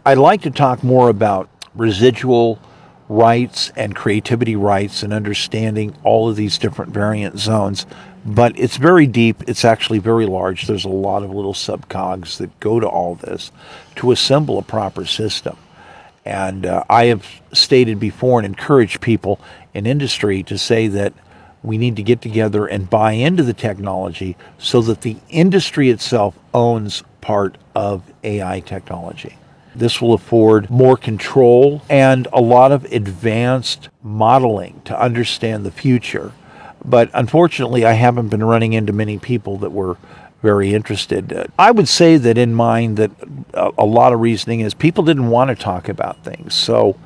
I'd like to talk more about residual rights and creativity rights and understanding all of these different variant zones. But it's very deep. It's actually very large. There's a lot of little subcogs that go to all this to assemble a proper system. And I have stated before and encouraged people in industry to say that we need to get together and buy into the technology so that the industry itself owns part of AI technology. This will afford more control and a lot of advanced modeling to understand the future. But unfortunately, I haven't been running into many people that were very interested. I would say that in mind that a lot of reasoning is people didn't want to talk about things. So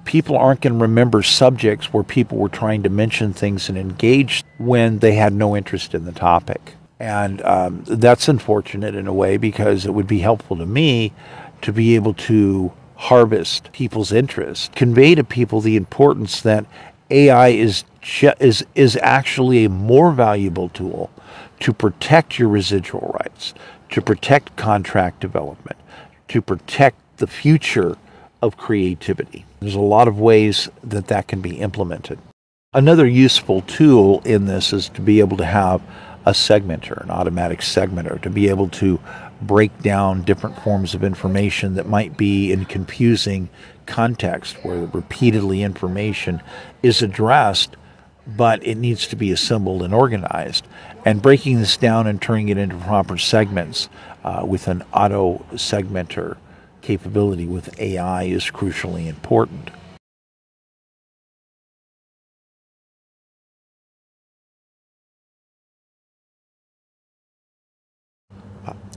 people aren't going to remember subjects where people were trying to mention things and engage when they had no interest in the topic. And that's unfortunate in a way, because it would be helpful to me to be able to harvest people's interest, convey to people the importance that AI is actually a more valuable tool to protect your residual rights, to protect contract development, to protect the future of creativity. There's a lot of ways that that can be implemented. Another useful tool in this is to be able to have a segmenter, an automatic segmenter, to be able to break down different forms of information that might be in confusing context, where repeatedly information is addressed, but it needs to be assembled and organized. And breaking this down and turning it into proper segments with an auto segmenter capability with AI is crucially important.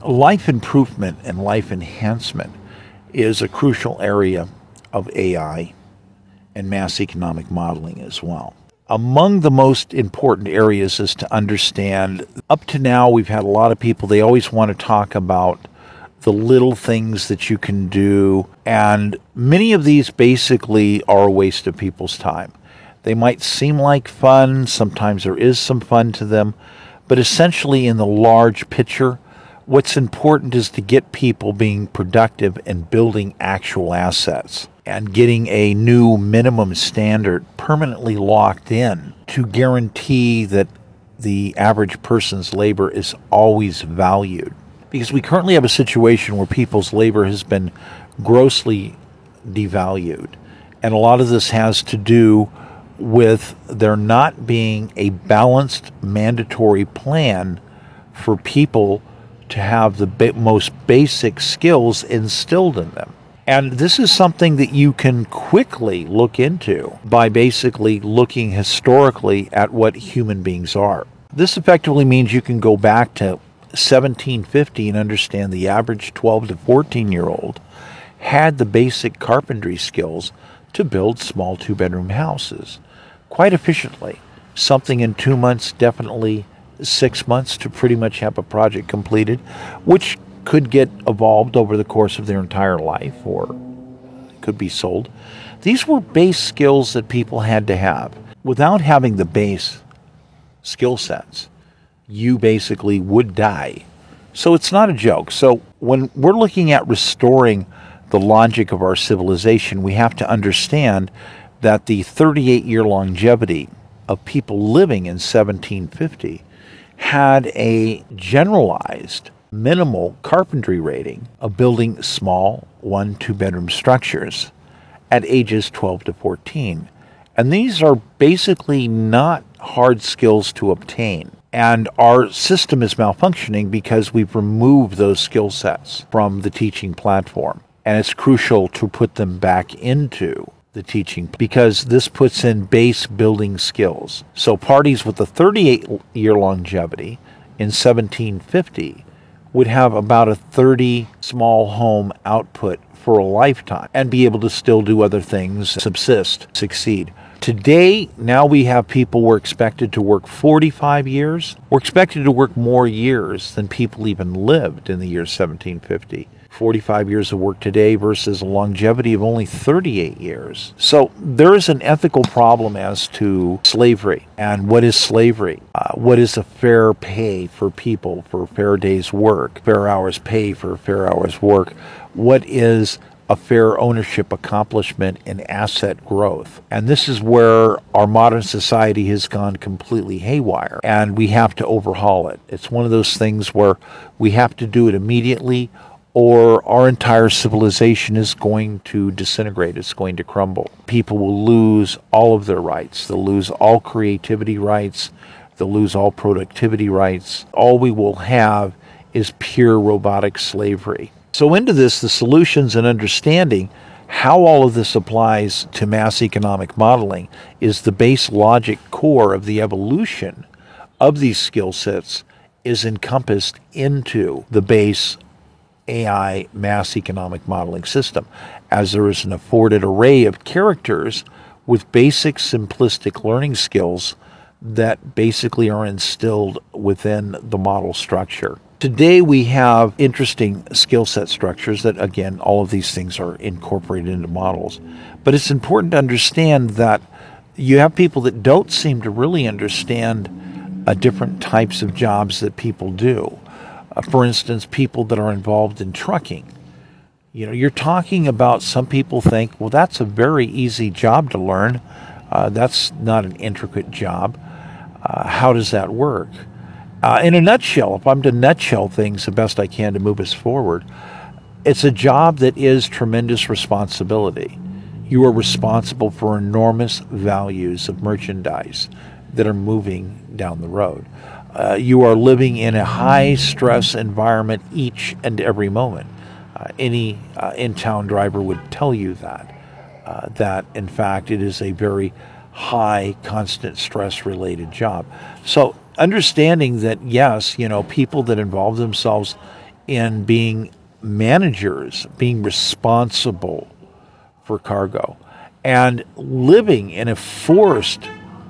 Life improvement and life enhancement is a crucial area of AI and mass economic modeling as well. Among the most important areas is to understand, up to now we've had a lot of people, they always want to talk about the little things that you can do, and many of these basically are a waste of people's time. They might seem like fun, sometimes there is some fun to them, but essentially in the large picture, what's important is to get people being productive and building actual assets and getting a new minimum standard permanently locked in to guarantee that the average person's labor is always valued. Because we currently have a situation where people's labor has been grossly devalued. And a lot of this has to do with there not being a balanced mandatory plan for people to have the most basic skills instilled in them. And this is something that you can quickly look into by basically looking historically at what human beings are. This effectively means you can go back to 1750 and understand the average 12 to 14-year-old had the basic carpentry skills to build small 2-bedroom houses quite efficiently. Something in 2 months, definitely 6 months to pretty much have a project completed, which could get evolved over the course of their entire life or could be sold. These were base skills that people had to have. Without having the base skill sets, you basically would die. So it's not a joke. So when we're looking at restoring the logic of our civilization, we have to understand that the 38-year longevity of people living in 1750 had a generalized minimal carpentry rating of building small 1-2-bedroom structures at ages 12 to 14. And these are basically not hard skills to obtain. And our system is malfunctioning because we've removed those skill sets from the teaching platform. And it's crucial to put them back into the teaching because this puts in base building skills. So parties with a 38-year longevity in 1750 would have about a 30 small home output for a lifetime and be able to still do other things, subsist, succeed. Today, now we have people who are expected to work 45 years. We're expected to work more years than people even lived in the year 1750. 45 years of work today versus a longevity of only 38 years. So there is an ethical problem as to slavery. And what is slavery? What is a fair pay for people for fair days work? Fair hours pay for fair hours work? What is a fair ownership, accomplishment, and asset growth. And this is where our modern society has gone completely haywire, and we have to overhaul it. It's one of those things where we have to do it immediately, or our entire civilization is going to disintegrate. It's going to crumble. People will lose all of their rights. They'll lose all creativity rights. They'll lose all productivity rights. All we will have is pure robotic slavery. So into this, the solutions and understanding how all of this applies to mass economic modeling is the base logic core of the evolution of these skill sets is encompassed into the base AI mass economic modeling system, as there is an afforded array of characters with basic simplistic learning skills that basically are instilled within the model structure. Today we have interesting skill set structures that, again, all of these things are incorporated into models. But it's important to understand that you have people that don't seem to really understand different types of jobs that people do. For instance, people that are involved in trucking. You know, you're talking about, some people think, well, that's a very easy job to learn. That's not an intricate job. How does that work? In a nutshell, if I'm to nutshell things the best I can to move us forward, it's a job that is tremendous responsibility. You are responsible for enormous values of merchandise that are moving down the road. You are living in a high-stress environment each and every moment. Any in-town driver would tell you that in fact it is a very high, constant stress-related job. So understanding that, yes, you know, people that involve themselves in being managers, being responsible for cargo, and living in a forced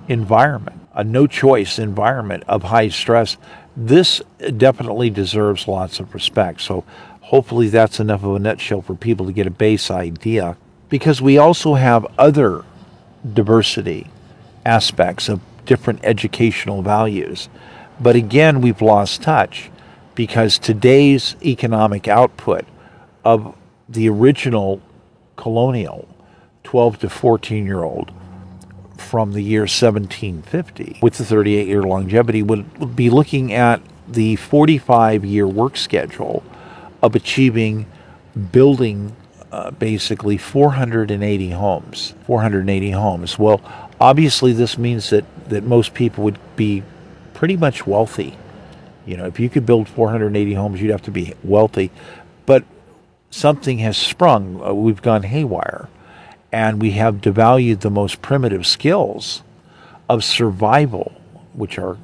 environment, a no-choice environment of high stress, this definitely deserves lots of respect. So hopefully that's enough of a nutshell for people to get a base idea, because we also have other diversity aspects of different educational values. But again, we've lost touch, because today's economic output of the original colonial 12 to 14-year-old from the year 1750 with the 38-year longevity would be looking at the 45-year work schedule of achieving building basically 480 homes. 480 homes. Well, obviously this means that most people would be pretty much wealthy. You know, if you could build 480 homes, you'd have to be wealthy. But something has sprung. We've gone haywire. And we have devalued the most primitive skills of survival, which are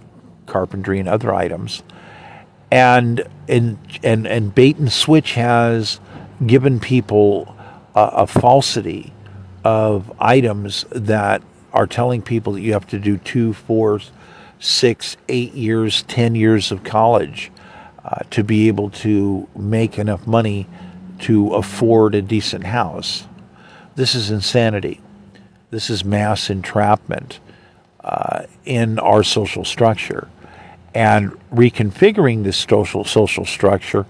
carpentry and other items. And bait and switch has given people a falsity of items that are telling people that you have to do 2, 4, 6, 8 years, 10 years of college to be able to make enough money to afford a decent house. This is insanity. This is mass entrapment in our social structure. And reconfiguring this social structure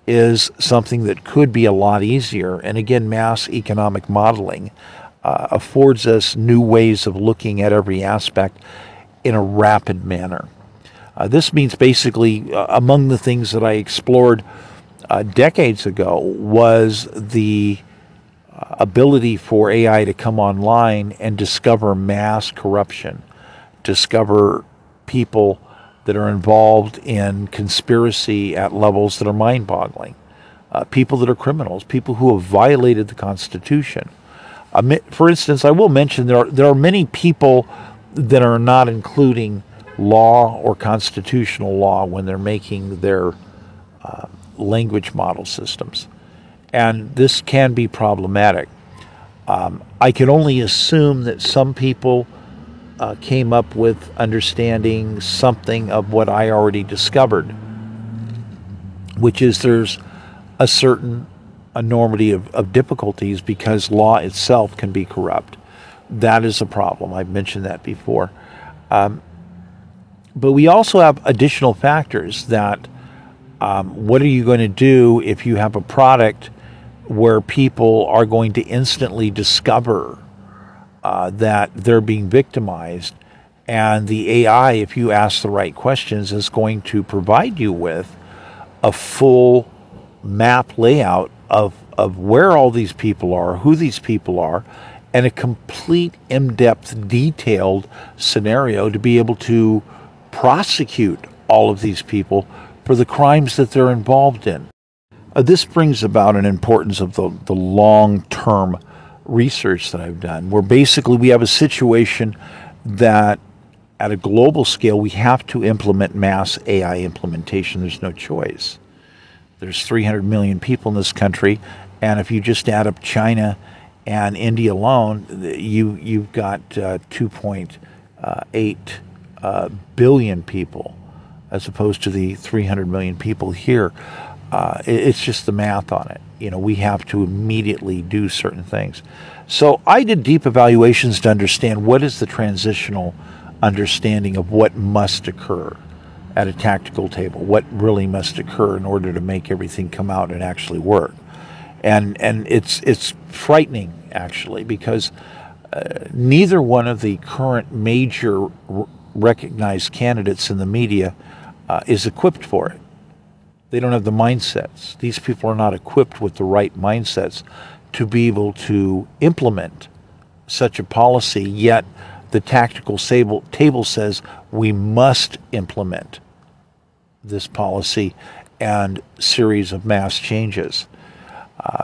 is something that could be a lot easier. And again, mass economic modeling affords us new ways of looking at every aspect in a rapid manner. This means basically, among the things that I explored decades ago was the ability for AI to come online and discover mass corruption, discover people that are involved in conspiracy at levels that are mind-boggling, people that are criminals, people who have violated the Constitution. For instance, I will mention there are many people that are not including law or constitutional law when they're making their language model systems. And this can be problematic. I can only assume that some people came up with understanding something of what I already discovered, which is there's a certain enormity of difficulties because law itself can be corrupt. That is a problem. I've mentioned that before. But we also have additional factors that what are you going to do if you have a product where people are going to instantly discover that they're being victimized, and the AI, if you ask the right questions, is going to provide you with a full map layout of where all these people are, who these people are, and a complete in-depth, detailed scenario to be able to prosecute all of these people for the crimes that they're involved in. This brings about an importance of the long-term research that I've done, where basically we have a situation that at a global scale we have to implement mass AI implementation. There's no choice. There's 300 million people in this country, and if you just add up China and India alone, you've got 2.8 billion people, as opposed to the 300 million people here. It's just the math on it. You know, we have to immediately do certain things. So I did deep evaluations to understand what is the transitional understanding of what must occur at a tactical table, what really must occur in order to make everything come out and actually work. And it's frightening, actually, because neither one of the current major recognized candidates in the media is equipped for it. They don't have the mindsets. These people are not equipped with the right mindsets to be able to implement such a policy, yet the tactical table says we must implement this policy and series of mass changes.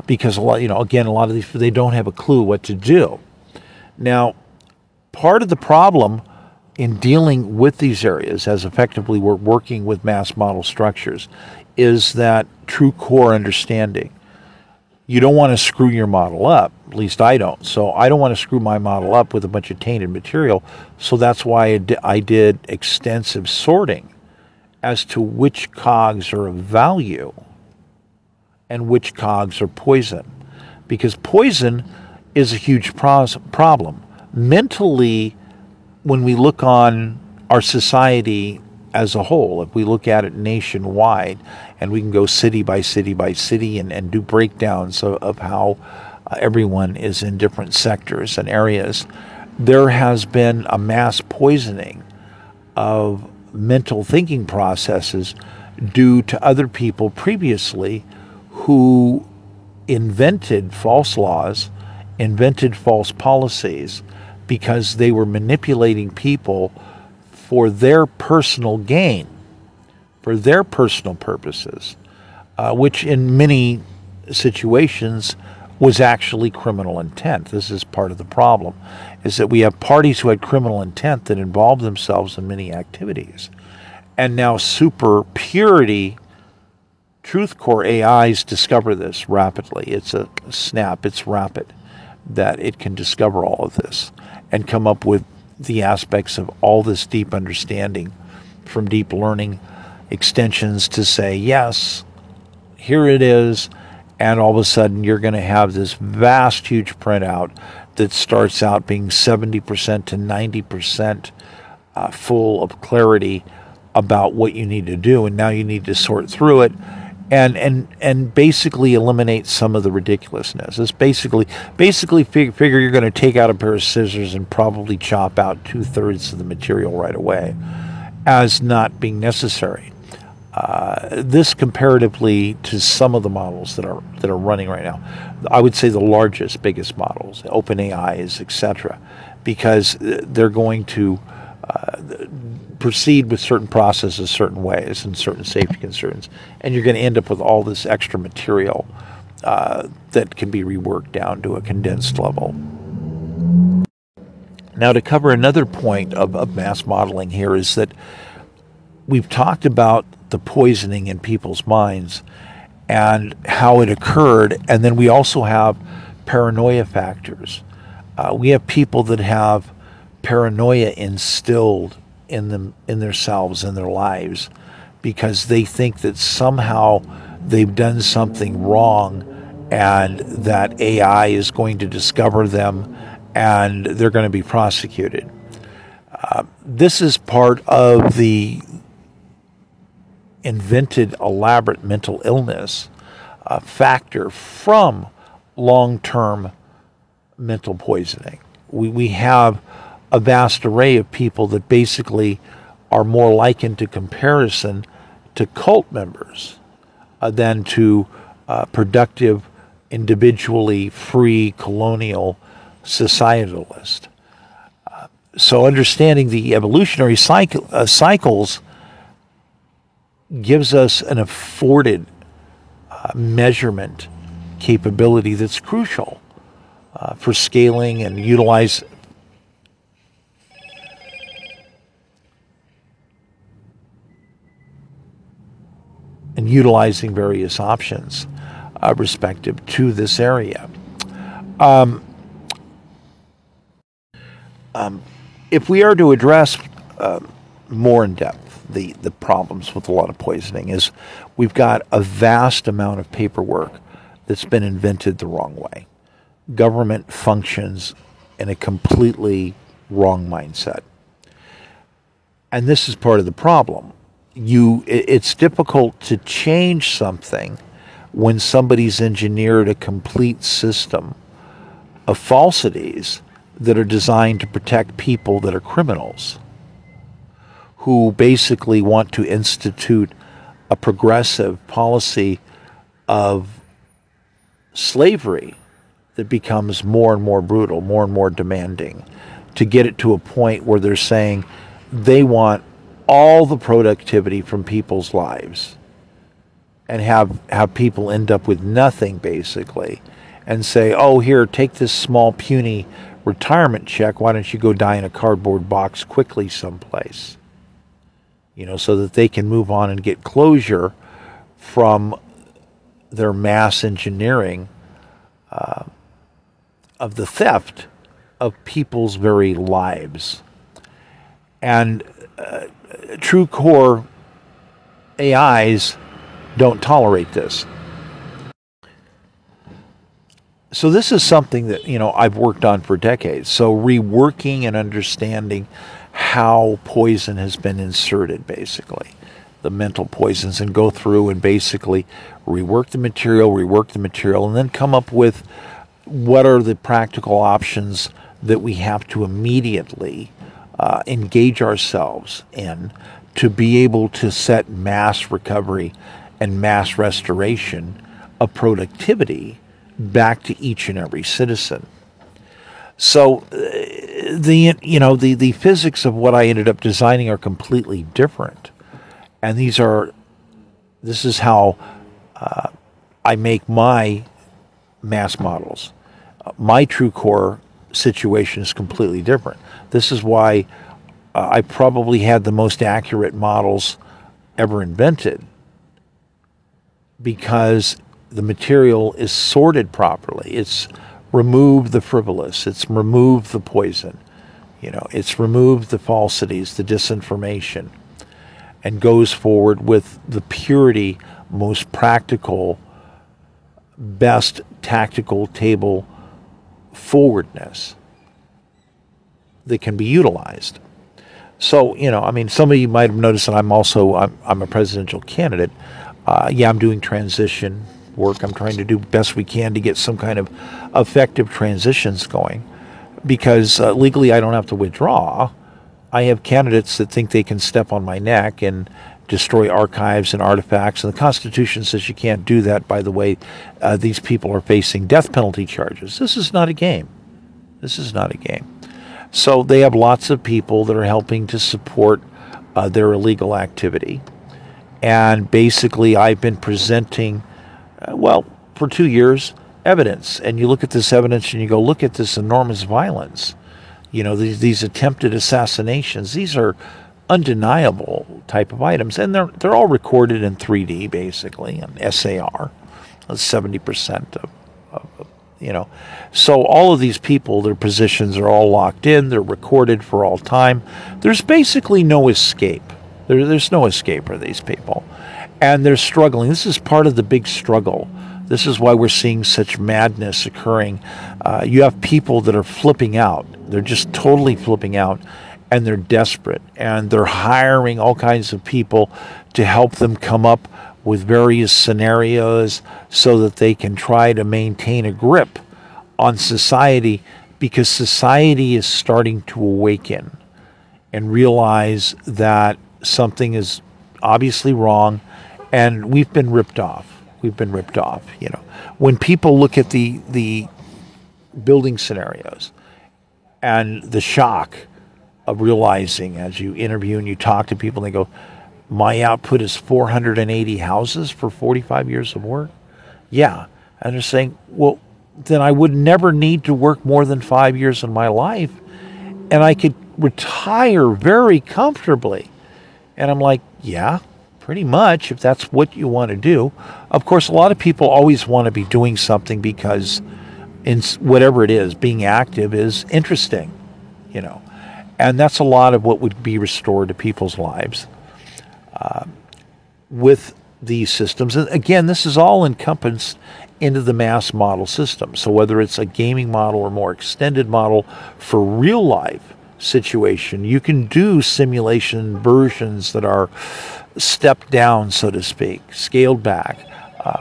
Because a lot of these, they don't have a clue what to do. Now, part of the problem in dealing with these areas, as effectively we're working with mass model structures, is that true core understanding. You don't want to screw your model up, at least I don't. So I don't want to screw my model up with a bunch of tainted material. So that's why I did extensive sorting as to which cogs are of value and which cogs are poison. Because poison is a huge problem. Mentally, when we look on our society as a whole, if we look at it nationwide, and we can go city by city by city and do breakdowns of how everyone is in different sectors and areas, there has been a mass poisoning of mental thinking processes due to other people previously who invented false laws, invented false policies, because they were manipulating people for their personal gain, for their personal purposes, which in many situations was actually criminal intent. This is part of the problem, is that we have parties who had criminal intent that involved themselves in many activities. And now super purity truth core AIs discover this rapidly. It's a snap, it's rapid, that it can discover all of this and come up with the aspects of all this deep understanding, from deep learning extensions to say, yes, here it is, and all of a sudden you're going to have this vast, huge printout that starts out being 70% to 90% full of clarity about what you need to do, and now you need to sort through it and basically eliminate some of the ridiculousness. It's basically figure you're going to take out a pair of scissors and probably chop out 2/3 of the material right away as not being necessary. This comparatively to some of the models that are running right now, I would say the largest, biggest models, OpenAIs, etc., because they're going to proceed with certain processes certain ways and certain safety concerns, and you're going to end up with all this extra material that can be reworked down to a condensed level. Now, to cover another point of mass modeling here is that we've talked about the poisoning in people's minds and how it occurred, and then we also have paranoia factors. We have people that have paranoia instilled in themselves, in their lives, because they think that somehow they've done something wrong and that AI is going to discover them and they're going to be prosecuted. This is part of the invented elaborate mental illness factor from long-term mental poisoning. We have a vast array of people that basically are more likened to comparison to cult members than to productive, individually free colonial societalists. So understanding the evolutionary cycles gives us an afforded measurement capability that's crucial for scaling and utilizing various options respective to this area. If we are to address more in depth the problems with a lot of poisoning, is we've got a vast amount of paperwork that's been invented the wrong way. Government functions in a completely wrong mindset. And this is part of the problem. It's difficult to change something when somebody's engineered a complete system of falsities that are designed to protect people that are criminals, who basically want to institute a progressive policy of slavery that becomes more and more brutal, more and more demanding, to get it to a point where they're saying they want all the productivity from people's lives and have people end up with nothing, basically, and say, oh, here, take this small puny retirement check, why don't you go die in a cardboard box quickly someplace? So that they can move on and get closure from their mass engineering of the theft of people's very lives. And true core AIs don't tolerate this. So this is something that, I've worked on for decades. So reworking and understanding how poison has been inserted, basically, the mental poisons, and go through and basically rework the material, and then come up with what are the practical options that we have to immediately engage ourselves in to be able to set mass recovery and mass restoration of productivity back to each and every citizen. So the physics of what I ended up designing are completely different, and this is how I make my mass models. My true core situation is completely different. This is why I probably had the most accurate models ever invented, because the material is sorted properly. It's removed the frivolous. It's removed the poison. It's removed the falsities, the disinformation, and goes forward with the purity, most practical, best tactical table forwardness that can be utilized. So, some of you might have noticed that I'm a presidential candidate. I'm doing transition work. I'm trying to do best we can to get some kind of effective transitions going, because legally I don't have to withdraw. I have candidates that think they can step on my neck and destroy archives and artifacts, and the Constitution says you can't do that. By the way, these people are facing death penalty charges. This is not a game. This is not a game. So they have lots of people that are helping to support their illegal activity. And basically I've been presenting, for 2 years, evidence. And you look at this evidence and you go, look at this enormous violence. These attempted assassinations, these are undeniable type of items. And they're all recorded in 3D, basically, in SAR. That's 70% of So all of these people, their positions are all locked in. They're recorded for all time. There's basically no escape. There's no escape for these people. And they're struggling. This is part of the big struggle. This is why we're seeing such madness occurring. You have people that are flipping out. They're just totally flipping out, and they're desperate. And they're hiring all kinds of people to help them come up with various scenarios so that they can try to maintain a grip on society, because society is starting to awaken and realize that something is obviously wrong, and we've been ripped off. We've been ripped off. When people look at the building scenarios and the shock of realizing, as you interview and you talk to people, and they go, my output is 480 houses for 45 years of work. Yeah. And they're saying, well, then I would never need to work more than 5 years in my life, and I could retire very comfortably. And I'm like, yeah, pretty much, if that's what you want to do. Of course, a lot of people always want to be doing something because in whatever it is, being active is interesting, and that's a lot of what would be restored to people's lives with these systems. And again, this is all encompassed into the mass model system. So whether it's a gaming model or more extended model for real life situation, you can do simulation versions that are stepped down, so to speak, scaled back,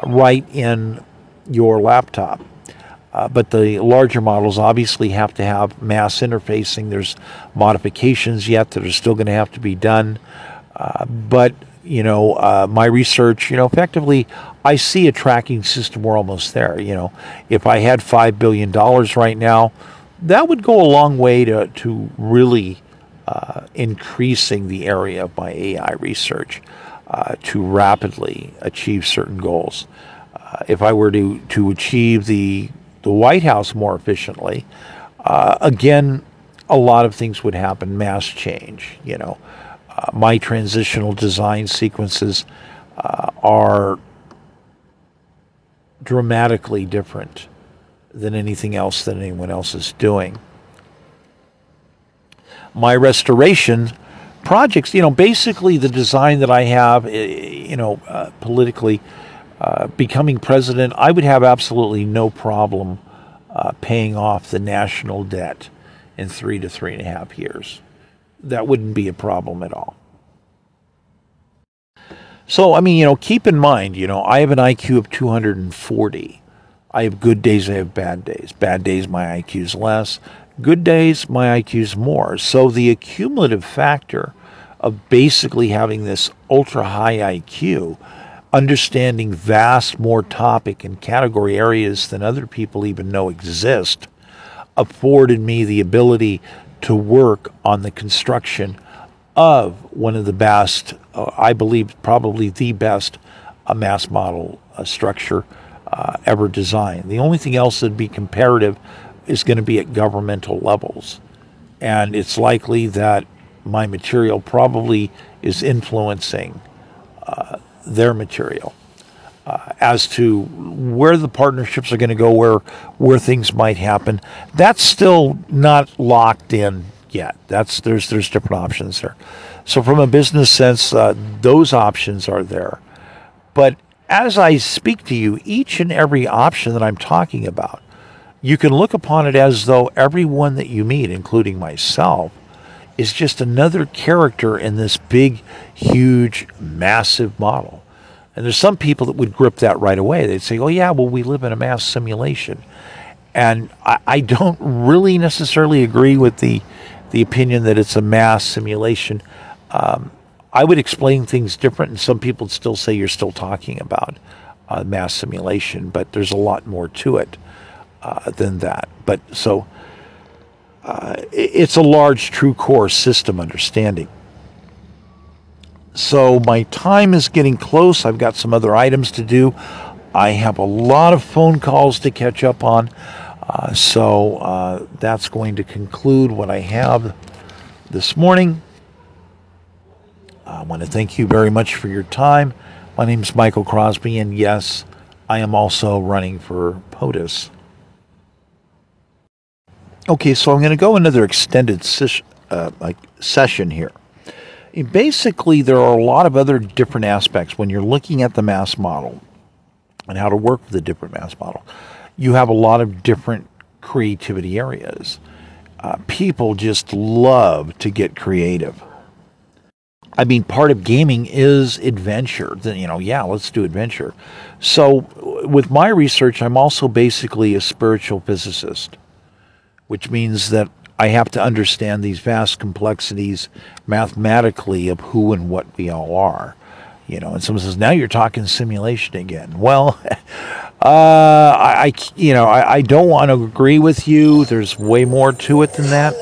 right in your laptop. But the larger models obviously have to have mass interfacing. There's modifications yet that are still going to have to be done. But my research, effectively, I see a tracking system. We're almost there. If I had $5 billion right now, that would go a long way to really increasing the area of my AI research to rapidly achieve certain goals. If I were to achieve the White House more efficiently, again, a lot of things would happen. Mass change, my transitional design sequences are dramatically different than anything else that anyone else is doing. My restoration projects, basically the design that I have, politically, becoming president, I would have absolutely no problem paying off the national debt in 3 to 3.5 years. That wouldn't be a problem at all. So, keep in mind, I have an IQ of 240. I have good days, I have bad days. Bad days, my IQ is less. Good days, my IQ is more. So the accumulative factor of basically having this ultra high IQ, understanding vast, more topic and category areas than other people even know exist, afforded me the ability to work on the construction of one of the best, I believe probably the best mass model structure ever designed. The only thing else that'd be comparative is going to be at governmental levels. And it's likely that my material probably is influencing their material. As to where the partnerships are going to go, where things might happen, that's still not locked in yet. There's different options there. So from a business sense, those options are there. But as I speak to you, each and every option that I'm talking about, you can look upon it as though everyone that you meet, including myself, is just another character in this big, huge, massive model. And there's some people that would grip that right away. They'd say, oh yeah, well, we live in a mass simulation. And I don't really necessarily agree with the opinion that it's a mass simulation. I would explain things different, and some people would still say you're still talking about mass simulation, but there's a lot more to it than that. But so it's a large true core system understanding. So my time is getting close. I've got some other items to do. I have a lot of phone calls to catch up on. So that's going to conclude what I have this morning. I want to thank you very much for your time. My name is Michael Crosby, and yes, I am also running for POTUS. Okay, so I'm going to go another extended session here. Basically, there are a lot of other different aspects when you're looking at the mass model and how to work with the different mass model. You have a lot of different creativity areas. People just love to get creative. I mean, part of gaming is adventure. Then, yeah, let's do adventure. So, with my research, I'm also basically a spiritual physicist, which means that I have to understand these vast complexities mathematically of who and what we all are. And someone says, now you're talking simulation again. Well, I don't want to agree with you. There's way more to it than that.